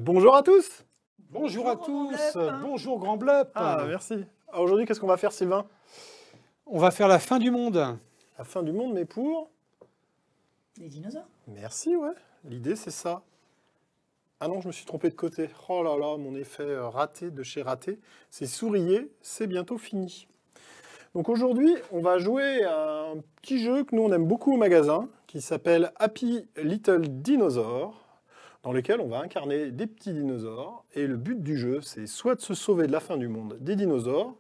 Bonjour à tous. Bonjour à tous, bonjour Grand Blep. Merci. Alors aujourd'hui, qu'est-ce qu'on va faire, Sylvain? On va faire la fin du monde. La fin du monde, mais pour... Les dinosaures. Merci, ouais. L'idée, c'est ça. Ah non, je me suis trompé de côté. Oh là là, mon effet raté de chez raté. C'est sourier, c'est bientôt fini. Donc aujourd'hui, on va jouer à un petit jeu que nous, on aime beaucoup au magasin, qui s'appelle Happy Little Dinosaur, dans lequel on va incarner des petits dinosaures. Et le but du jeu, c'est soit de se sauver de la fin du monde des dinosaures,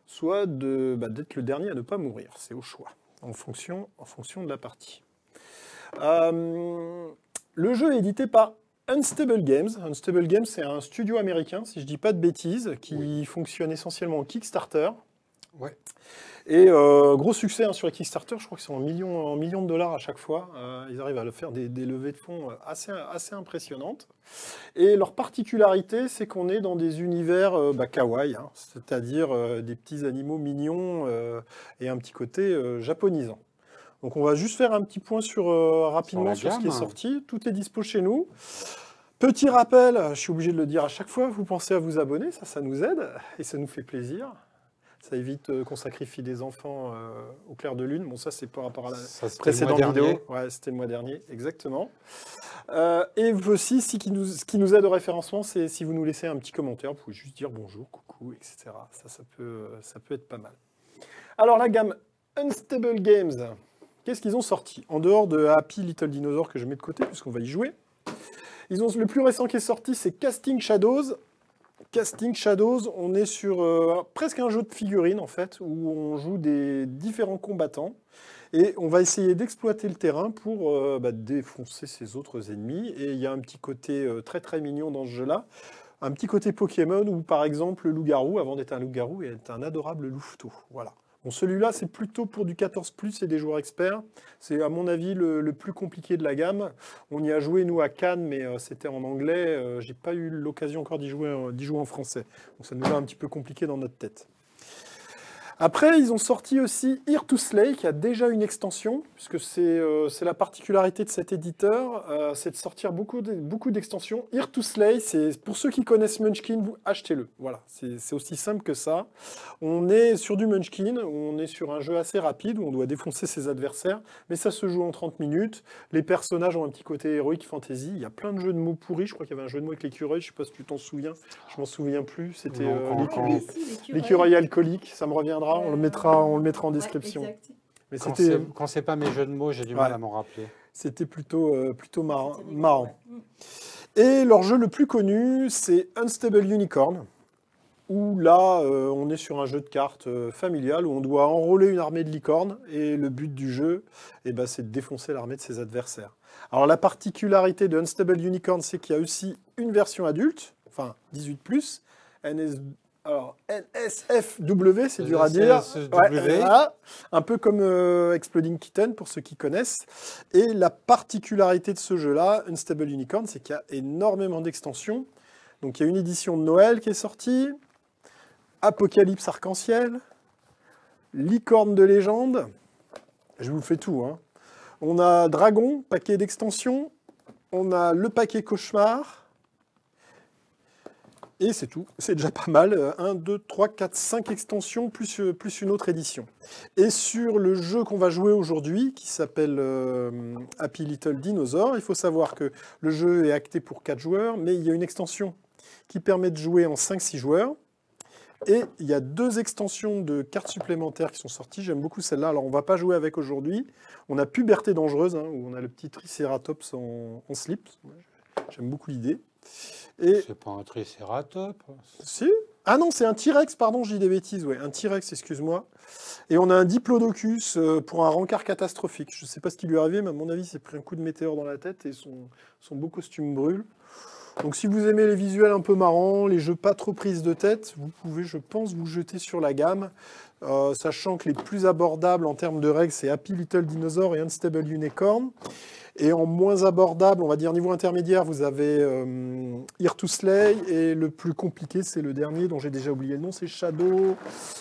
soit d'être le dernier à ne pas mourir. C'est au choix, en fonction de la partie. Le jeu est édité par Unstable Games. Unstable Games, c'est un studio américain, si je ne dis pas de bêtises, qui fonctionne essentiellement en Kickstarter. Ouais. Et gros succès hein, sur les Kickstarter, je crois qu'ils sont en millions de dollars à chaque fois. Ils arrivent à faire des levées de fonds assez impressionnantes. Et leur particularité, c'est qu'on est dans des univers kawaii, hein, c'est-à-dire des petits animaux mignons et un petit côté japonisant. Donc on va juste faire un petit point rapidement sur ce qui est sorti. Tout est dispo chez nous. Petit rappel, je suis obligé de le dire à chaque fois, vous pensez à vous abonner, ça nous aide et ça nous fait plaisir. Ça évite qu'on sacrifie des enfants au clair de lune. Bon, ça, c'est par rapport à la précédente vidéo. Ouais, c'était le mois dernier, exactement. Et aussi, ce qui nous aide au référencement, c'est si vous nous laissez un petit commentaire, vous pouvez juste dire bonjour, coucou, etc. Ça peut être pas mal. Alors, la gamme Unstable Games, qu'est-ce qu'ils ont sorti? En dehors de Happy Little Dinosaur que je mets de côté, puisqu'on va y jouer. Le plus récent qui est sorti, c'est Casting Shadows. Casting Shadows, on est sur presque un jeu de figurines en fait, où on joue des différents combattants et on va essayer d'exploiter le terrain pour défoncer ses autres ennemis. Et il y a un petit côté très très mignon dans ce jeu-là, un petit côté Pokémon où par exemple le loup-garou, avant d'être un loup-garou, est un adorable louveteau. Voilà. Bon, celui-là, c'est plutôt pour du 14+, et des joueurs experts. C'est, à mon avis, le plus compliqué de la gamme. On y a joué, nous, à Cannes, mais c'était en anglais. J'ai pas eu l'occasion encore d'y jouer en français. Donc ça nous a un petit peu compliqué dans notre tête. Après, ils ont sorti aussi Here to Slay, qui a déjà une extension, puisque c'est la particularité de cet éditeur, c'est de sortir beaucoup d'extensions. Here to Slay, c'est pour ceux qui connaissent Munchkin, vous achetez-le. Voilà, c'est aussi simple que ça. On est sur du Munchkin, on est sur un jeu assez rapide, où on doit défoncer ses adversaires, mais ça se joue en 30 minutes. Les personnages ont un petit côté héroïque fantasy. Il y a plein de jeux de mots pourris. Je crois qu'il y avait un jeu de mots avec l'écureuil, je ne sais pas si tu t'en souviens. Je m'en souviens plus. C'était l'écureuil alcoolique, ça me reviendra. On le mettra en description. Ouais, mais quand c'est pas mes jeux de mots, j'ai du mal à m'en rappeler. C'était plutôt marrant. Et leur jeu le plus connu, c'est Unstable Unicorn, où là, on est sur un jeu de cartes familial, où on doit enrôler une armée de licornes, et le but du jeu, c'est de défoncer l'armée de ses adversaires. Alors la particularité de Unstable Unicorn, c'est qu'il y a aussi une version adulte, enfin 18+, Alors, NSFW, c'est dur à dire. Ouais, un peu comme Exploding Kitten, pour ceux qui connaissent. Et la particularité de ce jeu-là, Unstable Unicorn, c'est qu'il y a énormément d'extensions. Donc, il y a une édition de Noël qui est sortie, Apocalypse Arc-en-Ciel, Licorne de légende, je vous fais tout. Hein. On a Dragon, paquet d'extensions, on a le paquet Cauchemar, et c'est tout, c'est déjà pas mal. 1, 2, 3, 4, 5 extensions, plus une autre édition. Et sur le jeu qu'on va jouer aujourd'hui, qui s'appelle Happy Little Dinosaur, il faut savoir que le jeu est acté pour 4 joueurs, mais il y a une extension qui permet de jouer en 5-6 joueurs. Et il y a 2 extensions de cartes supplémentaires qui sont sorties. J'aime beaucoup celle-là. Alors, on ne va pas jouer avec aujourd'hui. On a Puberté dangereuse, hein, où on a le petit Triceratops en slip. J'aime beaucoup l'idée. C'est pas un Triceratops. Si. Ah non, c'est un T-Rex, pardon, je dis des bêtises. Ouais, un T-Rex, excuse-moi. Et on a un Diplodocus pour un rencard catastrophique. Je ne sais pas ce qui lui est arrivé, mais à mon avis, il s'est pris un coup de météore dans la tête et son beau costume brûle. Donc si vous aimez les visuels un peu marrants, les jeux pas trop prises de tête, vous pouvez, je pense, vous jeter sur la gamme. Sachant que les plus abordables en termes de règles, c'est Happy Little Dinosaur et Unstable Unicorn. Et en moins abordable, on va dire niveau intermédiaire, vous avez Here to Slay. Et le plus compliqué, c'est le dernier dont j'ai déjà oublié le nom, c'est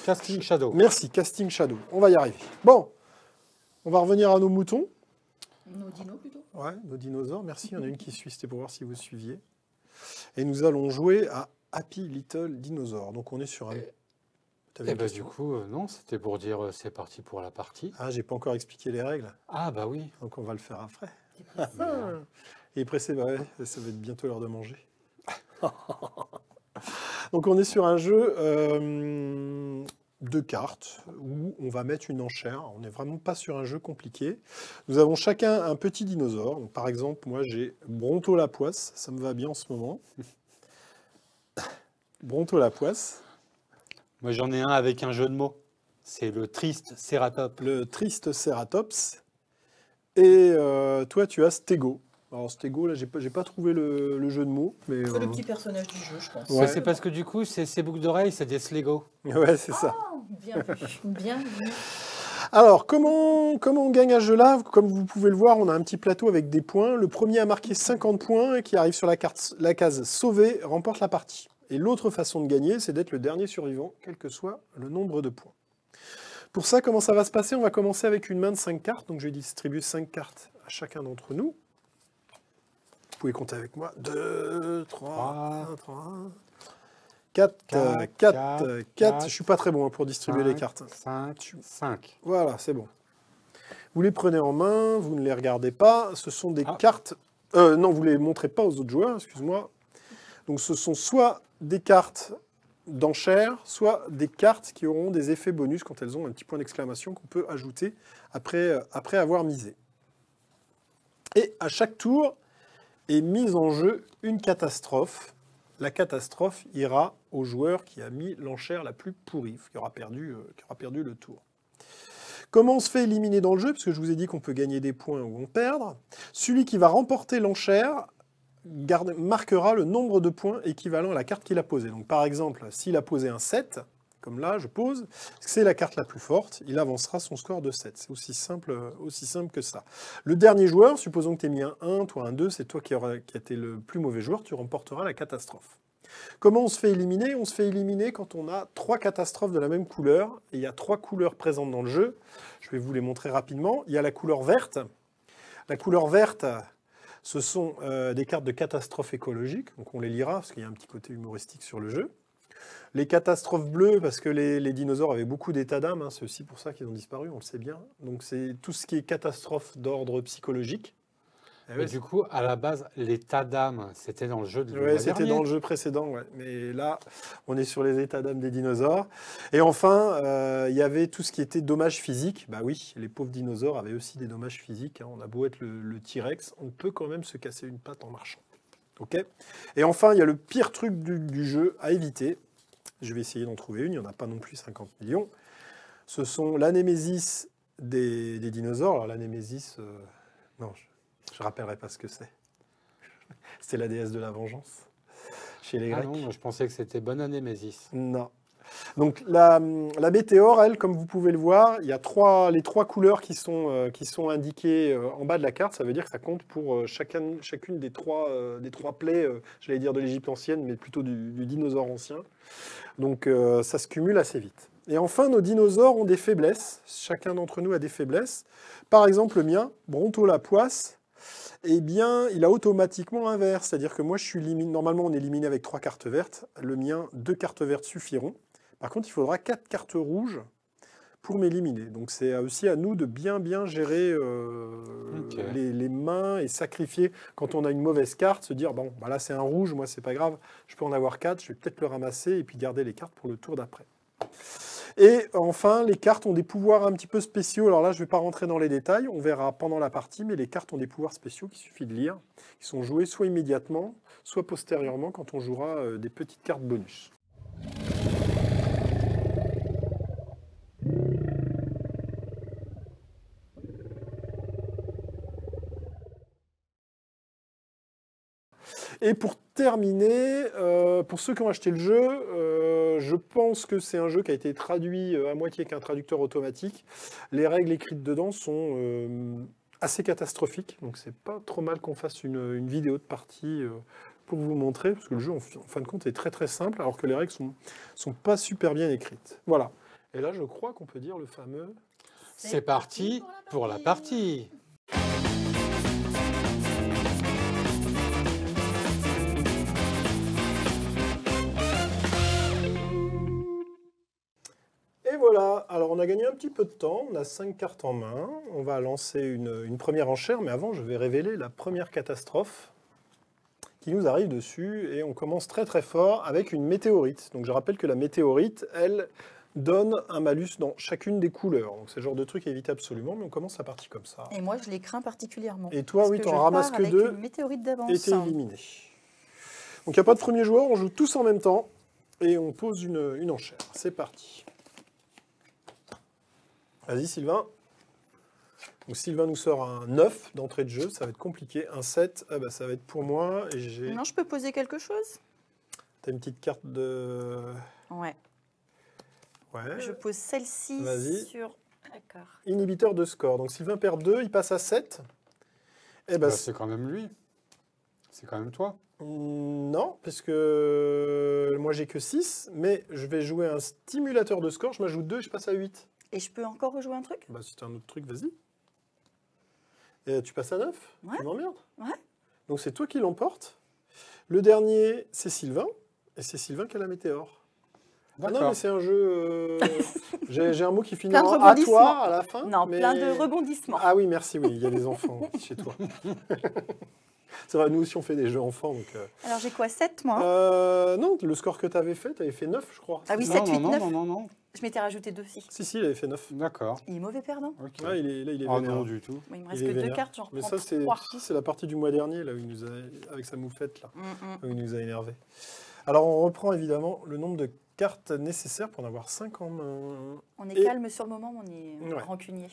Casting Shadow. Merci, Casting Shadow. On va y arriver. Bon, on va revenir à nos moutons. Nos dinos plutôt. Ouais, nos dinosaures, merci. Il y en a une qui suit, c'était pour voir si vous suiviez. Et nous allons jouer à Happy Little Dinosaur. Donc on est sur un... Et bah du coup, non, c'était pour dire c'est parti pour la partie. Ah, j'ai pas encore expliqué les règles. Ah bah oui. Donc on va le faire après. Et pressé, bah ouais, ça va être bientôt l'heure de manger. Donc on est sur un jeu de cartes où on va mettre une enchère. On n'est vraiment pas sur un jeu compliqué. Nous avons chacun un petit dinosaure. Donc, par exemple, moi j'ai Bronto la poisse. Ça me va bien en ce moment. Bronto la poisse. Moi j'en ai un avec un jeu de mots. C'est le triste Cératops. Le triste Cératops. Et toi tu as Stego. Alors Stego, là j'ai pas trouvé le jeu de mots. Mais, C'est le petit personnage du jeu, je pense. Ouais. C'est parce que du coup, ces boucles d'oreilles, c'est des Slego. Ouais, c'est ça. Oh, bien vu, bien vu. Alors, comment on gagne à ce jeu-là? Comme vous pouvez le voir, on a un petit plateau avec des points. Le premier à marquer 50 points, qui arrive sur la case sauver, remporte la partie. Et l'autre façon de gagner, c'est d'être le dernier survivant, quel que soit le nombre de points. Pour ça, comment ça va se passer? On va commencer avec une main de 5 cartes. Donc, je vais distribuer 5 cartes à chacun d'entre nous. Vous pouvez compter avec moi. 2, 3, 4, 4. Je ne suis pas très bon pour distribuer 5, les cartes. 5. Voilà, c'est bon. Vous les prenez en main, vous ne les regardez pas. Ce sont des cartes... non, vous ne les montrez pas aux autres joueurs, excuse-moi. Donc ce sont soit des cartes d'enchères, soit des cartes qui auront des effets bonus quand elles ont un petit point d'exclamation qu'on peut ajouter après avoir misé. Et à chaque tour est mise en jeu une catastrophe. La catastrophe ira au joueur qui a mis l'enchère la plus pourrie, qui aura perdu le tour. Comment on se fait éliminer dans le jeu? Parce que je vous ai dit qu'on peut gagner des points ou en perdre. Celui qui va remporter l'enchère marquera le nombre de points équivalent à la carte qu'il a posée. Donc par exemple, s'il a posé un 7, comme là je pose, c'est la carte la plus forte, il avancera son score de 7. C'est aussi simple que ça. Le dernier joueur, supposons que tu aies mis un 1, toi un 2, c'est toi qui as été le plus mauvais joueur, tu remporteras la catastrophe. Comment on se fait éliminer? On se fait éliminer quand on a 3 catastrophes de la même couleur, et il y a 3 couleurs présentes dans le jeu. Je vais vous les montrer rapidement. Il y a la couleur verte. La couleur verte, ce sont des cartes de catastrophes écologiques, donc on les lira parce qu'il y a un petit côté humoristique sur le jeu. Les catastrophes bleues, parce que les dinosaures avaient beaucoup d'états d'âme, hein, c'est aussi pour ça qu'ils ont disparu, on le sait bien. Donc c'est tout ce qui est catastrophe d'ordre psychologique. Et du coup, à la base, l'état d'âme, c'était dans le jeu de Oui, c'était dans le jeu précédent, ouais. Mais là, on est sur les états d'âme des dinosaures. Et enfin, il y avait tout ce qui était dommages physiques. Bah oui, les pauvres dinosaures avaient aussi des dommages physiques, hein. On a beau être le T-Rex, on peut quand même se casser une patte en marchant. Okay. Et enfin, il y a le pire truc du jeu à éviter. Je vais essayer d'en trouver une, il n'y en a pas non plus 50 millions. Ce sont la némésis des dinosaures. Alors la némésis, non, je ne rappellerai pas ce que c'est. C'est la déesse de la vengeance chez les Grecs. Ah non, moi je pensais que c'était bonne année Mésis. Non. Donc la météore, elle, comme vous pouvez le voir, il y a les 3 couleurs qui sont indiquées en bas de la carte. Ça veut dire que ça compte pour chacune des trois plaies, j'allais dire de l'Égypte ancienne, mais plutôt du dinosaure ancien. Donc ça se cumule assez vite. Et enfin, nos dinosaures ont des faiblesses. Chacun d'entre nous a des faiblesses. Par exemple, le mien, Bronto la poisse, eh bien, il a automatiquement inverse. C'est-à-dire que moi, normalement, on est éliminé avec 3 cartes vertes. Le mien, 2 cartes vertes suffiront. Par contre, il faudra 4 cartes rouges pour m'éliminer. Donc, c'est aussi à nous de bien gérer les mains et sacrifier quand on a une mauvaise carte, se dire, bon, bah là, c'est un rouge, moi, c'est pas grave, je peux en avoir 4, je vais peut-être le ramasser et puis garder les cartes pour le tour d'après. Et enfin, les cartes ont des pouvoirs un petit peu spéciaux. Alors là, je ne vais pas rentrer dans les détails, on verra pendant la partie, mais les cartes ont des pouvoirs spéciaux qu'il suffit de lire, qui sont joués soit immédiatement, soit postérieurement quand on jouera des petites cartes bonus. Et pour terminer, pour ceux qui ont acheté le jeu, je pense que c'est un jeu qui a été traduit à moitié avec un traducteur automatique. Les règles écrites dedans sont assez catastrophiques, donc c'est pas trop mal qu'on fasse une vidéo de partie pour vous montrer, parce que le jeu en fin de compte est très simple, alors que les règles sont pas super bien écrites. Voilà. Et là, je crois qu'on peut dire le fameux... C'est parti pour la partie. Et voilà, alors on a gagné un petit peu de temps, on a 5 cartes en main, on va lancer une première enchère, mais avant je vais révéler la première catastrophe qui nous arrive dessus, et on commence très très fort avec une météorite. Donc je rappelle que la météorite, elle, donne un malus dans chacune des couleurs, donc c'est le genre de truc à éviter absolument, mais on commence la partie comme ça. Et moi, je les crains particulièrement. Et toi, parce oui, que t'en je ramasses pars que avec 2, une météorite d'avance. et t'es éliminé. Donc il n'y a pas de premier joueur, on joue tous en même temps, et on pose une enchère. C'est parti. Vas-y Sylvain. Donc Sylvain nous sort un 9 d'entrée de jeu, ça va être compliqué. Un 7, ah bah, ça va être pour moi. Et j'ai. Non, je peux poser quelque chose? T'as une petite carte de. Ouais. Ouais. Je pose celle-ci Vas-y. sur la carte. Inhibiteur de score. Donc Sylvain perd 2, il passe à 7. Eh ben, C'est quand même lui. C'est quand même toi. non, parce que moi j'ai que 6, mais je vais jouer un stimulateur de score, je m'ajoute 2 et je passe à 8. Et je peux encore rejouer un truc? Bah si t'as un autre truc, vas-y. Et tu passes à 9? Ouais. Tu m'emmerdes? Ouais. Donc c'est toi qui l'emporte. Le dernier, c'est Sylvain. Et c'est Sylvain qui a la météore. Ah non, D'accord. mais c'est un jeu... j'ai un mot qui finit Plein de en à rebondissements. toi à la fin. Non, mais- plein de rebondissements. Ah oui, merci, oui, il y a des enfants chez toi. C'est vrai, nous aussi on fait des jeux enfants. Donc, Alors j'ai quoi, 7 moi? non, le score que tu avais fait 9, je crois. Ah oui, C'est Non, 7, 8, non, 9. non, non, non. Je m'étais rajouté 2 aussi. Si, il avait fait 9. D'accord. Il est mauvais perdant. Ok. Ouais, il est Ah vénère. non, du tout. Bon, il me Il reste est que 2 vénère. cartes, j'en Mais reprends ça, 3. c'est la partie du mois dernier, là, où il nous a, avec sa moufette, là, Mm, mm. où il nous a énervé. Alors, on reprend évidemment le nombre de cartes nécessaires pour en avoir 5 en main. On est Et- calme sur le moment, mais on est Ouais. rancunier.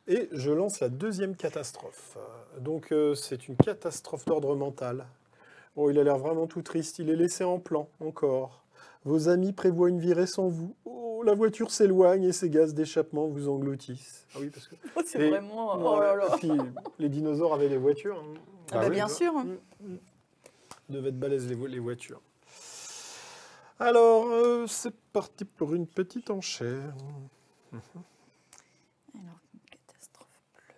Et je lance la deuxième catastrophe. Donc, c'est une catastrophe d'ordre mental. Bon, il a l'air vraiment tout triste. Il est laissé en plan, encore. Vos amis prévoient une virée sans vous. Oh, la voiture s'éloigne et ses gaz d'échappement vous engloutissent. Ah oui, parce que... C'est Et- vraiment... Oh là là. Et puis, les dinosaures avaient des voitures. hein. Ah bah oui. bien sûr. Devaient être balèzes les voitures. Alors, c'est parti pour une petite enchère. Alors, catastrophe bleue.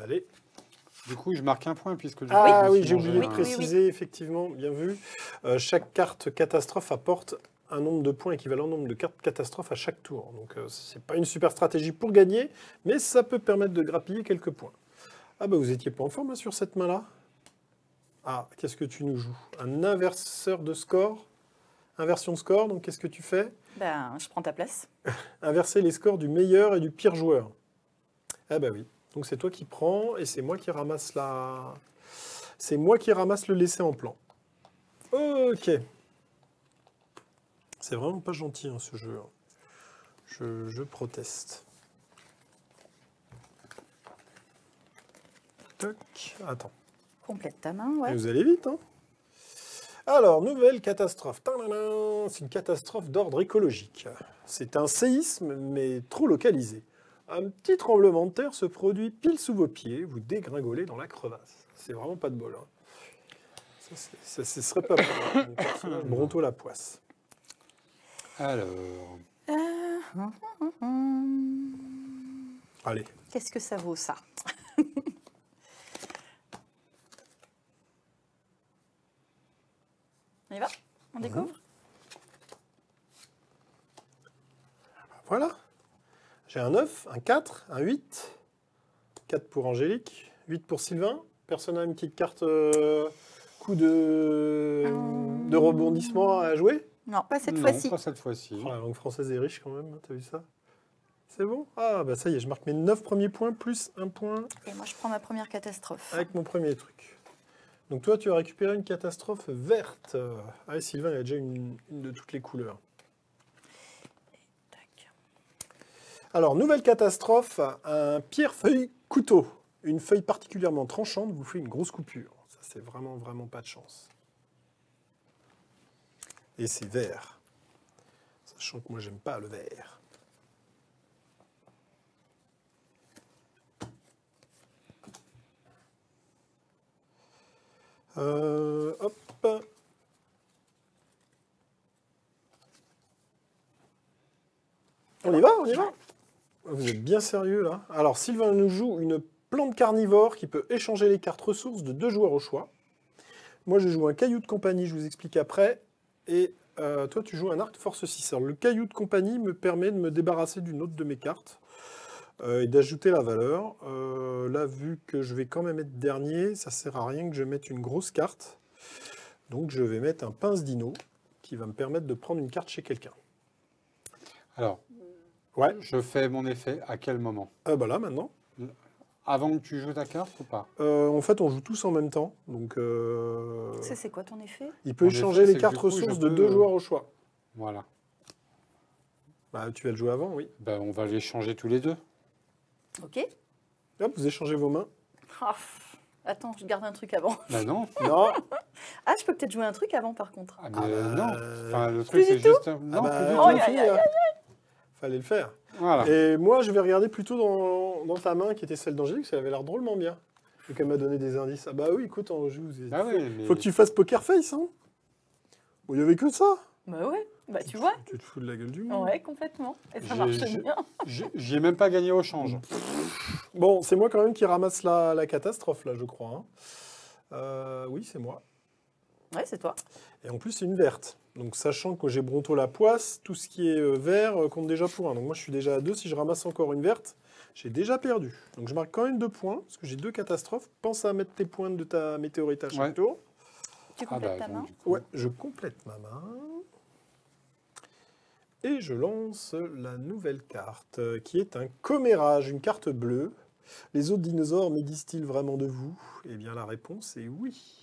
Allez. Du coup, je marque un point puisque je Ah je oui, suis j'ai mangé. oublié de Oui, préciser, effectivement, bien vu. Chaque carte catastrophe apporte un nombre de points équivalent au nombre de cartes catastrophes à chaque tour. Donc, c'est pas une super stratégie pour gagner, mais ça peut permettre de grappiller quelques points. Ah bah, vous étiez pas en forme hein, sur cette main-là. Ah, qu'est-ce que tu nous joues? Un inverseur de score? Inversion de score, donc qu'est-ce que tu fais? Ben, je prends ta place. Inverser les scores du meilleur et du pire joueur. Ah bah oui. Donc c'est toi qui prends et c'est moi qui ramasse la... C'est moi qui ramasse le laisser en plan. Ok. C'est vraiment pas gentil hein, ce jeu. Je proteste. Toc. Attends. Complète ta main, ouais. Vous allez vite, hein? Alors, nouvelle catastrophe. Tadadam, c'est une catastrophe d'ordre écologique. C'est un séisme, mais trop localisé. Un petit tremblement de terre se produit pile sous vos pieds, vous dégringolez dans la crevasse. C'est vraiment pas de bol. Hein. Ça, ce serait pas mal. Mon personnage Bronto la poisse. Alors, Allez. Qu'est-ce que ça vaut, ça? On y va? On découvre? Voilà. J'ai un 9, un 4, un 8. 4 pour Angélique, 8 pour Sylvain. Personne n'a une petite carte coup de rebondissement à jouer? Non, pas cette non, fois-ci. pas cette fois-ci. Oh, la langue française est riche quand même, hein, t'as vu ça? C'est bon? Ah bah ça y est, je marque mes 9 premiers points plus un point Et moi, je prends ma première catastrophe. avec mon premier truc. Donc toi, tu as récupéré une catastrophe verte. Ah, et Sylvain, il a déjà une de toutes les couleurs. Tac. Alors, nouvelle catastrophe, un pierre-feuille couteau. Une feuille particulièrement tranchante vous fait une grosse coupure. Ça, c'est vraiment, vraiment pas de chance. Et c'est vert. Sachant que moi, j'aime pas le vert. Hop. On y va, on y va. Vous êtes bien sérieux là. Alors Sylvain nous joue une plante carnivore qui peut échanger les cartes ressources de 2 joueurs au choix. Moi, je joue un caillou de compagnie, je vous explique après. Et toi, tu joues un arc de force 6. Alors, le caillou de compagnie me permet de me débarrasser d'une autre de mes cartes et d'ajouter la valeur. Là, vu que je vais quand même être dernier, ça sert à rien que je mette une grosse carte. Donc, je vais mettre un pince dino qui va me permettre de prendre une carte chez quelqu'un. Alors, Ouais. je fais mon effet à quel moment? Bah là, maintenant. Avant que tu joues ta carte ou pas? En fait, on joue tous en même temps. Donc, C'est quoi ton effet? il peut Mon échanger effet, les c'est que cartes du coup, je ressources de peux, 2 joueurs au choix. Voilà. Bah, tu vas le jouer avant, oui. Ben, on va les changer tous les deux. Ok. Hop, vous échangez vos mains. Ah, attends, je garde un truc avant. Ben non. Non. Ah, je peux peut-être jouer un truc avant par contre. Ah, mais Ah bah, non. Enfin, le Plus truc, c'est du tout juste... Non, bah, plus du on tout. a Aïe, fini, aïe, là. Fallait le faire. Voilà. Et moi, je vais regarder plutôt dans ta main qui était celle d'Angélique, parce qu'elle avait l'air drôlement bien. Et qu'elle m'a donné des indices. Ah bah oui, écoute, on joue. Ah oui, mais... Faut que tu fasses poker face, hein. Bon, il y avait que ça. Bah ouais, bah tu vois. Tu te fous de la gueule du monde. Ouais, complètement. Et ça J'ai- marche j'ai- bien. J'y ai même pas gagné au change. Bon, c'est moi quand même qui ramasse la catastrophe, là, je crois. Hein. Oui, c'est moi. Ouais, c'est toi. Et en plus, c'est une verte. Donc, sachant que j'ai Bronto la poisse, tout ce qui est vert compte déjà pour 1. Donc, moi, je suis déjà à 2. Si je ramasse encore une verte, j'ai déjà perdu. Donc, je marque quand même 2 points, parce que j'ai 2 catastrophes. Pense à mettre tes points de ta météorite à chaque Ouais. tour. Tu Ah complètes bah, ta donc, main. du coup, Ouais, je complète ma main. Et je lance la nouvelle carte, qui est un commérage, une carte bleue. Les autres dinosaures médisent-ils vraiment de vous? Eh bien, la réponse est oui.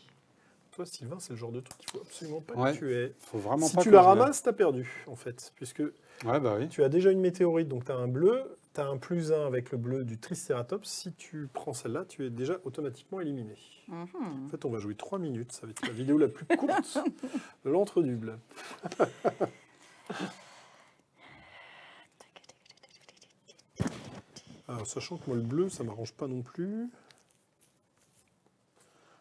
Toi, Sylvain, c'est le genre de truc qu'il faut absolument pas Ouais. que tu aies. faut vraiment Si pas tu que la je l'ai. ramasses, t'as perdu, en fait. Puisque Ouais, bah oui. tu as déjà une météorite, donc tu as un bleu, tu as un +1 avec le bleu du Triceratops. Si tu prends celle-là, tu es déjà automatiquement éliminé. Mhm. En fait, on va jouer 3 minutes. Ça va être la vidéo la plus courte de l'entre-duble. Alors, sachant que moi, le bleu, ça m'arrange pas non plus.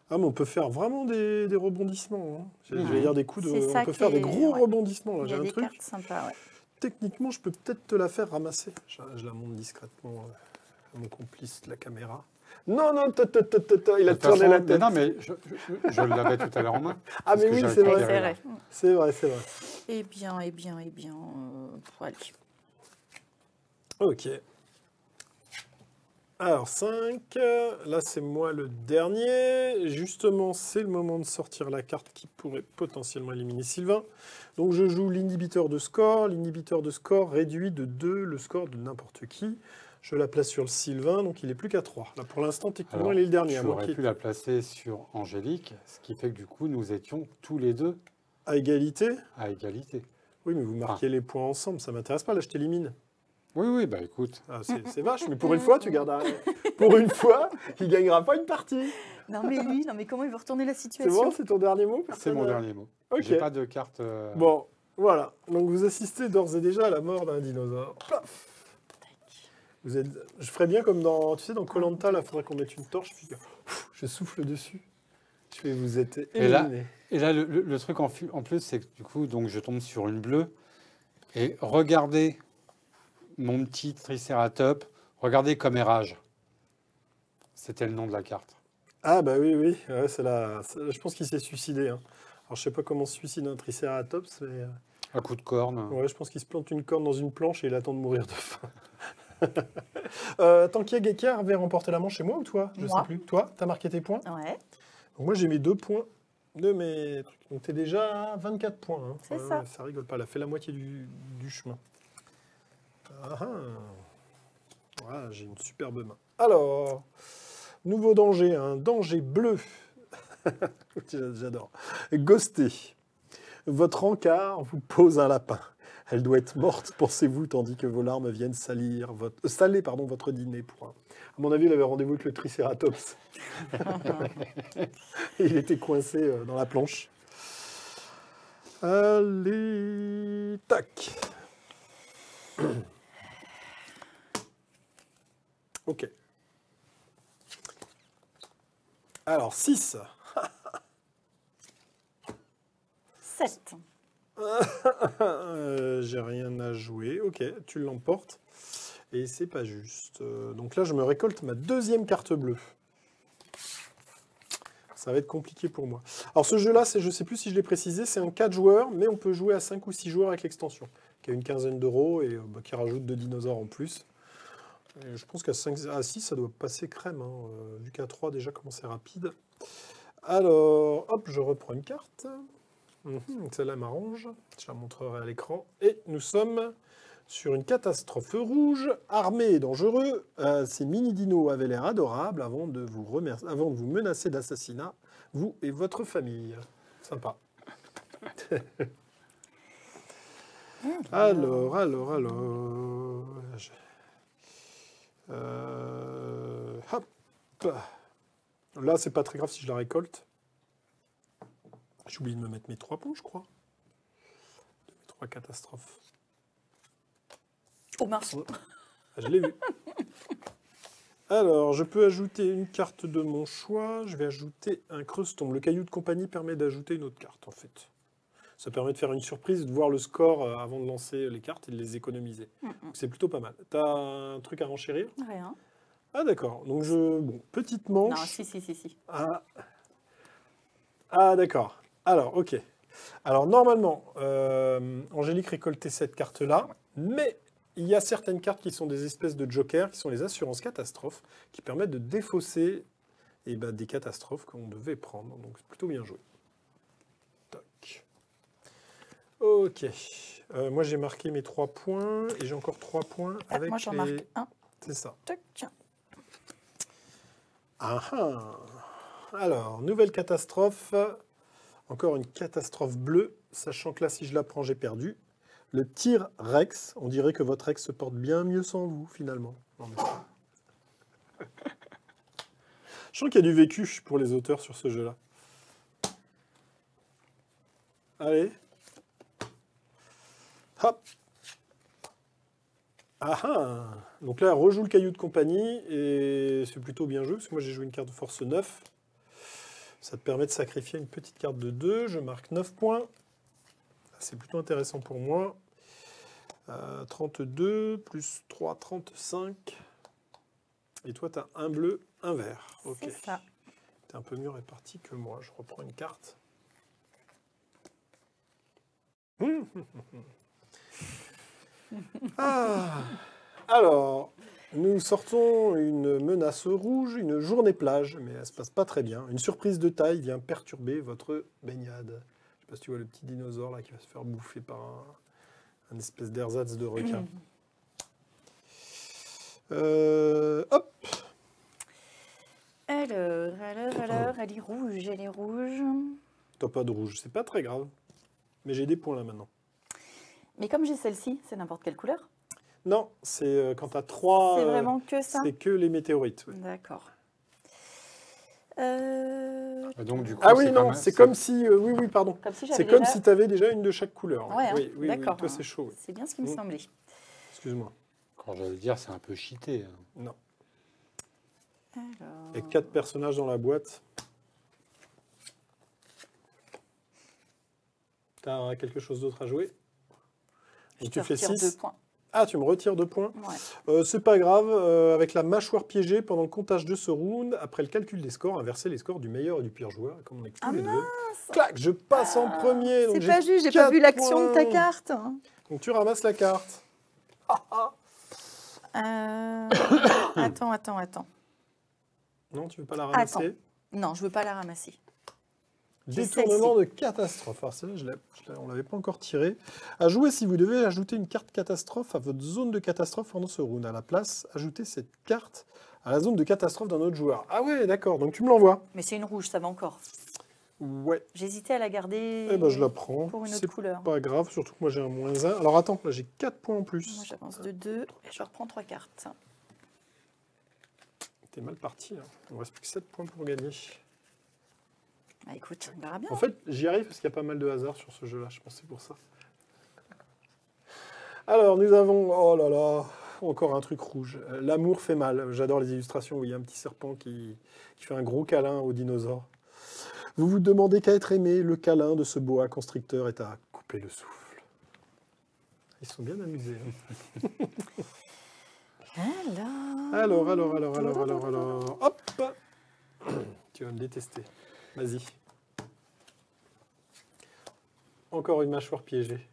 Ah, mais on peut faire vraiment des rebondissements. Hein. J'allais dire des coups de... C'est ça On peut qui faire des est- gros ouais. rebondissements. Là. Il y J'ai a un des truc. cartes sympas, ouais. Techniquement, je peux peut-être te la faire ramasser. Je la monte discrètement à mon complice de la caméra. Non, non, il a De toute tourné façon, la mais tête. non, mais je l'avais tout à l'heure en main. Ah, parce mais que oui, j'ai c'est vrai. récupéré C'est là. vrai. C'est vrai, c'est vrai. Eh bien. Allez. Ok. Alors, 5. Là, c'est moi le dernier. Justement, c'est le moment de sortir la carte qui pourrait potentiellement éliminer Sylvain. Donc, je joue l'inhibiteur de score. L'inhibiteur de score réduit de 2 le score de n'importe qui. Je la place sur le Sylvain, donc il n'est plus qu'à 3. Là, pour l'instant, techniquement, Alors, il est le dernier. tu À moi aurais qui pu la placer sur Angélique, ce qui fait que du coup, nous étions tous les deux à égalité. à égalité. Oui, mais vous marquez les points ensemble. Ça m'intéresse pas. Là, je t'élimine. Oui, oui, bah écoute. Ah, c'est vache, mais pour une fois, tu gardes un... Pour une fois, il gagnera pas une partie. Non mais comment il veut retourner la C'est situation? bon, c'est ton dernier mot? C'est Personne mon n'a- dernier mot. Ok. J'ai pas de carte. Bon, voilà. Donc vous assistez d'ores et déjà à la mort d'un dinosaure. Paf. Vous êtes... Je ferais bien comme dans, tu sais, dans Koh-Lanta, là, il faudrait qu'on mette une torche, puis que, je souffle dessus. Je fais, vous êtes Et là- éliminé. Et là, le truc en plus, c'est que du coup, donc, je tombe sur une bleue. Et regardez mon petit Triceratops. Regardez commérage. C'était le nom de la carte. Ah bah oui, oui, ouais, je pense qu'il s'est suicidé. Hein. Alors je sais pas comment se suicide un Triceratops, mais Un coup de corne. ouais, je pense qu'il se plante une corne dans une planche et il attend de mourir de faim. Tant qu'il y a Gekka avait remporté la manche, chez moi ou toi? Je Moi. sais plus. Toi, t'as marqué tes points? Ouais, Donc moi j'ai mis 2 points de mes trucs. Donc t'es déjà à 24 points. Hein. C'est ça. Ouais, ça rigole pas, elle a fait la moitié du chemin. Ah ah. Voilà, j'ai une superbe main. Alors, nouveau danger, un danger bleu. J'adore. Ghosté. Votre encart vous pose un lapin. Elle doit être morte, pensez-vous, tandis que vos larmes viennent saler votre dîner. À mon avis, il avait rendez-vous avec le Triceratops. Et il était coincé dans la planche. Allez, tac. Ok. Alors, 6. 7. J'ai rien à jouer. Ok, tu l'emportes. Et c'est pas juste. Donc là, je me récolte ma deuxième carte bleue. Ça va être compliqué pour moi. Alors ce jeu-là, je ne sais plus si je l'ai précisé, c'est un 4 joueurs, mais on peut jouer à 5 ou 6 joueurs avec l'extension, qui a une quinzaine d'euros et qui rajoute 2 dinosaures en plus. Et je pense qu'à 5, à 6, ça doit passer crème, hein, vu qu'à 3, déjà, comment c'est rapide. Alors, hop, je reprends une carte. Celle-là m'arrange, je la montrerai à l'écran. Et nous sommes sur une catastrophe rouge, armé et dangereux. Ces mini-dinos avaient l'air adorables avant de vous menacer d'assassinat, vous et votre famille. Sympa. Alors. Hop. Là, c'est pas très grave si je la récolte. J'ai oublié de me mettre mes 3 ponts, je crois. Mes 3 catastrophes. Oh mince. Je l'ai vu. Alors, je peux ajouter une carte de mon choix. Je vais ajouter un creuston. Le caillou de compagnie permet d'ajouter une autre carte, en fait. Ça permet de faire une surprise, de voir le score avant de lancer les cartes et de les économiser. Donc, c'est plutôt pas mal. T'as un truc à renchérir? Rien. Ah, d'accord. Donc, bon, petite manche. Non, si. Ah, d'accord. Alors, ok. Alors, normalement, Angélique récoltait cette carte-là, mais il y a certaines cartes qui sont des espèces de jokers, qui sont les assurances catastrophes, qui permettent de défausser des catastrophes qu'on devait prendre. Donc, c'est plutôt bien joué. Toc. Ok. Moi, j'ai marqué mes 3 points, et j'ai encore 3 points avec moi, j'en marque un. C'est ça. Toc, tiens. Ah ah. Alors, nouvelle catastrophe. Encore une catastrophe bleue, sachant que là, si je la prends, j'ai perdu. Le T-Rex, on dirait que votre ex se porte bien mieux sans vous, finalement. Non, mais... Je sens qu'il y a du vécu pour les auteurs sur ce jeu-là. Allez. Hop. Ah ah. Donc là, elle rejoue le caillou de compagnie, et c'est plutôt bien joué, parce que moi, j'ai joué une carte de force 9. Ça te permet de sacrifier une petite carte de 2. Je marque 9 points. C'est plutôt intéressant pour moi. 32 plus 3, 35. Et toi, tu as un bleu, un vert. Ok. C'est ça. Tu es un peu mieux réparti que moi. Je reprends une carte. Ah. Alors, nous sortons une menace rouge, une journée plage, mais elle se passe pas très bien. Une surprise de taille vient perturber votre baignade. Je sais pas si tu vois le petit dinosaure là qui va se faire bouffer par un espèce d'ersatz de requin. Hop. Alors, elle est rouge. T'as pas de rouge, c'est pas très grave. Mais j'ai des points là maintenant. Mais comme j'ai celle-ci, c'est n'importe quelle couleur. Non, c'est quand t'as 3... C'est vraiment que ça. C'est que les météorites. Ouais. D'accord. Donc, du coup, Ah oui, non, c'est comme si... oui, pardon. Comme si C'est j'avais comme déjà... si tu avais déjà une de chaque couleur. Ouais, hein, oui, d'accord. toi, c'est chaud. Oui. C'est bien ce qui me semblait. Excuse-moi. Quand j'allais dire, c'est un peu cheaté. Non. Alors... Il y a 4 personnages dans la boîte. Tu as quelque chose d'autre à jouer? Je tu te fais retire 6. 2 points. Ah, tu me retires 2 points. Ouais. C'est pas grave. Avec la mâchoire piégée pendant le comptage de ce round, après le calcul des scores, inverser les scores du meilleur et du pire joueur. Et comme on est tous les deux, clac, je passe en premier. C'est pas juste, j'ai pas vu l'action de ta carte. Donc tu ramasses la carte. Attends. Non, tu veux pas la ramasser? Attends. Non, je veux pas la ramasser. Détournement de catastrophe. Alors celle-là, on ne l'avait pas encore tiré. À jouer si vous devez ajouter une carte catastrophe à votre zone de catastrophe pendant ce round. À la place, ajoutez cette carte à la zone de catastrophe d'un autre joueur. Ah ouais, d'accord. Donc tu me l'envoies. Mais c'est une rouge, ça va encore. Ouais. J'hésitais à la garder Eh ben je la prends. pour une autre couleur. Pas grave, surtout que moi j'ai un -1. Alors attends, là j'ai 4 points en plus. Moi j'avance de 2 et je reprends 3 cartes. T'es mal parti. Hein. Il ne reste plus que 7 points pour gagner. Bah écoute, on verra bien. En fait, j'y arrive parce qu'il y a pas mal de hasard sur ce jeu-là. Je pense que c'est pour ça. Alors, nous avons... Oh là là, encore un truc rouge. L'amour fait mal. J'adore les illustrations où il y a un petit serpent qui fait un gros câlin au dinosaure. Vous vous demandez qu'à être aimé, le câlin de ce boa constricteur est à couper le souffle. Ils sont bien amusés. Hein. Alors. Hop. Tu vas me détester. Vas-y. Encore une mâchoire piégée.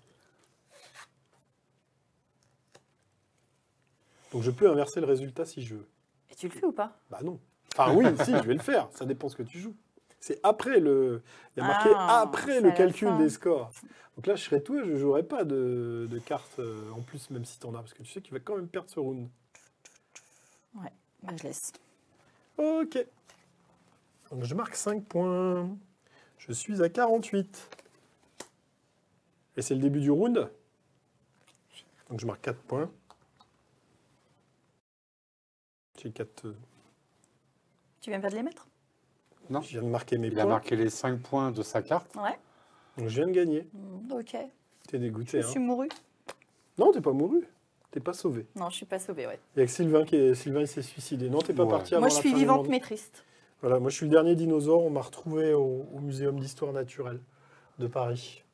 Donc je peux inverser le résultat si je veux. Et tu le fais ou pas? Bah non. Enfin oui, si, je vais le faire. Ça dépend ce que tu joues. C'est après le... Il y a marqué Ah, après c'est le à la calcul fin. des scores. Donc là, je serais toi, je jouerais pas de cartes en plus, même si t'en as, parce que tu sais qu'il va quand même perdre ce round. Ouais, bah, je laisse. Ok. Donc je marque 5 points. Je suis à 48. Et c'est le début du round. Donc je marque 4 points. J'ai 4... Tu viens pas de les mettre? Non. Je viens de marquer mes Il a points. marqué les 5 points de sa carte. Ouais. Donc je viens de gagner. Ok. T'es dégoûté, Je hein. suis mouru. Non, t'es pas mouru. T'es pas sauvé. Non, je suis pas sauvée, ouais. Il y a que Sylvain Sylvain il s'est suicidé. Non, t'es pas Ouais. parti avant Moi, je la suis fin du vivante monde. mais triste. Voilà, moi je suis le dernier dinosaure. On m'a retrouvé au Muséum d'histoire naturelle de Paris.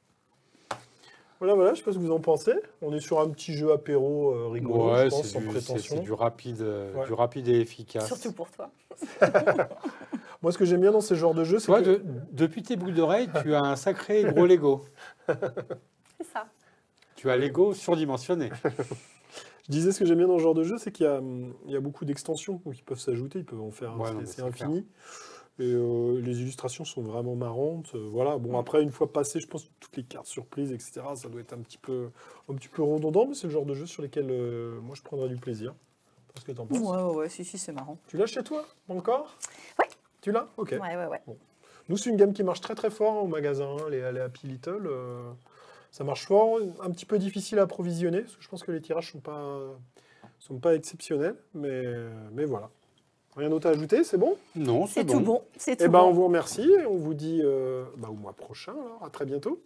Voilà, je sais pas ce que vous en pensez. On est sur un petit jeu apéro rigolo, Ouais, je pense, c'est sans prétention. du rapide, Ouais. du rapide et efficace. Surtout pour toi. Moi, ce que j'aime bien dans ces genres de jeux, c'est Toi, que... depuis tes boucles d'oreilles, tu as un sacré gros Lego. C'est ça. Tu as Lego surdimensionné. Je disais ce que j'aime bien dans ce genre de jeu, c'est qu'il y a beaucoup d'extensions qui peuvent s'ajouter, ils peuvent en faire, Ouais, non, mais c'est c'est infini. Et les illustrations sont vraiment marrantes. Voilà, bon, après, une fois passé, je pense que toutes les cartes surprises, etc., ça doit être un petit peu redondant, mais c'est le genre de jeu sur lesquels moi je prendrais du plaisir. Qu'est-ce que t'en penses? Ouais, si, c'est marrant. Tu l'as chez toi encore? Ouais. Tu l'as? Ok. Ouais. Nous, c'est une gamme qui marche très très fort au magasin, les Happy Little. Ça marche fort, un petit peu difficile à approvisionner, parce que je pense que les tirages sont pas exceptionnels, mais voilà. Rien d'autre à ajouter, c'est bon? Non, C'est c'est tout bon. bon. C'est tout Eh ben, on bon. vous remercie et on vous dit au mois prochain, alors à très bientôt.